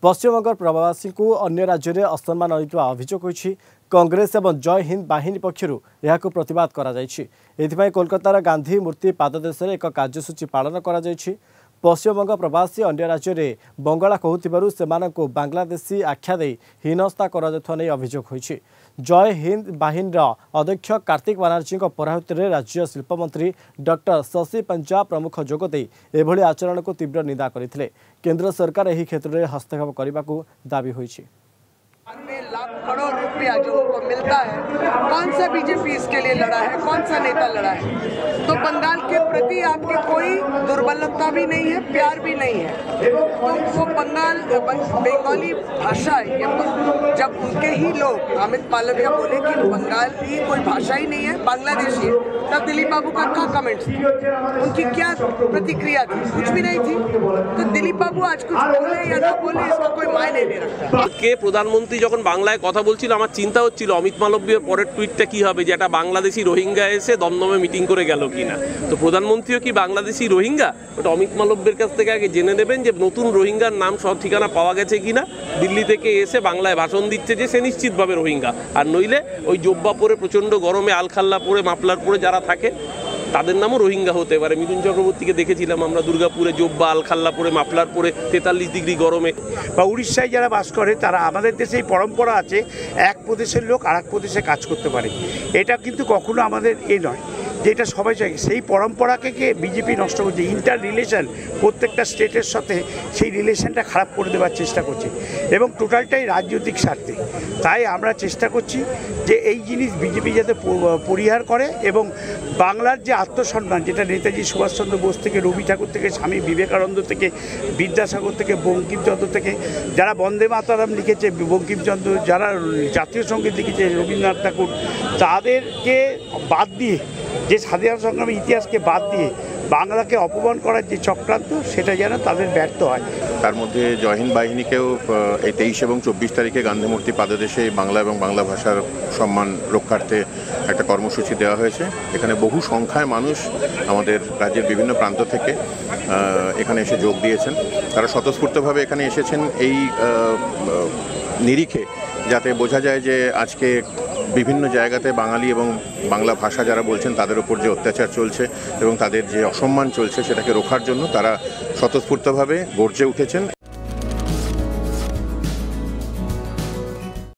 पश्चिमबंग प्रवासी को अन्य राज्य में असम्मान होता अभियोग होती कांग्रेस और जय हिंद बाहिनी पक्षर यह प्रतिवाद कर कोलकातार गांधी मूर्ति पाददेश एक कार्यसूची पालन कर पश्चिमबंग प्रवासी अन्य राज्य में बंगला कहूथिबारु सेमानंकु बांग्लादेशी आख्या दे हीनस्ता कर अभियोग होती। जय हिंद बाहिनीर अध्यक्ष कार्तिक बनर्जी पौराहित्य में राज्य शिल्पमंत्री डॉक्टर शशि पंजा प्रमुख जोगदे एभली आचरण को तीव्र निंदा करते। केंद्र सरकार यह क्षेत्र में हस्तक्षेप करने को दावी होती। लाख करोड़ रुपया जो उनको मिलता है, कौन सा बीजेपी इसके लिए लड़ा है, कौन सा नेता लड़ा है? तो बंगाल के प्रति आपकी कोई दुर्बलता भी नहीं है, प्यार भी नहीं है। तो वो बंगाली भाषा है, जब उनके ही लोग अमित मालविया बोले कि बंगाल की कोई भाषा ही नहीं है, बांग्लादेशी है, तब दिलीप बाबू का क्या कमेंट्स थी, उनकी क्या प्रतिक्रिया थी? कुछ भी नहीं थी। तो दिलीप बाबू आज कुछ बोले या ना बोले इसका कोई मायने नहीं रखता। के प्रधानमंत्री যখন বাংলায় কথা বলছিল আমার চিন্তা হচ্ছিল অমিত মালব্যের পরের টুইটটা কি হবে, যে একটা বাংলাদেশি রোহিঙ্গা এসে দমদমে মিটিং করে গেল কিনা। তো প্রধানমন্ত্রীও কি বাংলাদেশি রোহিঙ্গা, ওটা অমিত মালব্যের কাছ থেকে আগে জেনে নেবেন যে নতুন রোহিঙ্গার নাম সব ঠিকানা পাওয়া গেছে কিনা। দিল্লি থেকে এসে বাংলায় ভাষণ দিচ্ছে যে সে নিশ্চিতভাবে রোহিঙ্গা, আর নইলে ওই জব্বা পরে প্রচণ্ড গরমে আলখাল্লা পরে মাফলার পরে যারা থাকে তাদের নামও রোহিঙ্গা হতে পারে। মিথুন চক্রবর্তীকে দেখেছিলাম আমরা দুর্গাপুরে জব্বা আলখাল্লা পরে মাফলার পরে 43 ডিগ্রি গরমে। বা উড়িষ্যায় যারা বাস করে তারা আমাদের দেশে এই পরম্পরা আছে এক প্রদেশের লোক আর এক প্রদেশে কাজ করতে পারে। এটা কিন্তু কখনো আমাদের নয় যে এটা সবাই চাই, সেই পরম্পরাকে বিজেপি নষ্ট করছে। ইন্টার রিলেশন প্রত্যেকটা স্টেটের সাথে সেই রিলেশনটা খারাপ করে দেওয়ার চেষ্টা করছে এবং টোটালটাই রাজনৈতিক স্বার্থে। তাই আমরা চেষ্টা করছি যে এই জিনিস বিজেপি যাতে পরিহার করে এবং বাংলার যে আত্মসম্মান, যেটা নেতাজি সুভাষচন্দ্র বোস থেকে, রবি ঠাকুর থেকে, স্বামী বিবেকানন্দ থেকে, বিদ্যাসাগর থেকে, বঙ্কিমচন্দ্র থেকে, যারা বন্দে মাতরম লিখেছে বঙ্কিমচন্দ্র, যারা জাতীয় সঙ্গীত লিখেছে রবীন্দ্রনাথ ঠাকুর, তাদেরকে বাদ দিয়ে, যে স্বাধীনতা সংগ্রামের ইতিহাসকে বাদ দিয়ে বাংলাকে অপমান করার যে চক্রান্ত, সেটা যেন তাদের ব্যর্থ হয়। তার মধ্যে জয় হিন্দ বাহিনীকেও এই 23 এবং 24 তারিখে গান্ধী মূর্তি পাদদেশে বাংলা এবং বাংলা ভাষার সম্মান রক্ষার্থে একটা কর্মসূচি দেওয়া হয়েছে। এখানে বহু সংখ্যায় মানুষ আমাদের রাজ্যের বিভিন্ন প্রান্ত থেকে এখানে এসে যোগ দিয়েছেন। তারা স্বতঃস্ফূর্তভাবে এখানে এসেছেন এই নিরিখে, যাতে বোঝা যায় যে আজকে বিভিন্ন জায়গাতে বাঙালি এবং বাংলা ভাষা যারা বলছেন তাদের উপর যে অত্যাচার চলছে এবং তাদের যে অসম্মান চলছে সেটাকে রোখার জন্য তারা স্বতঃস্ফূর্তভাবে গর্জে উঠেছেন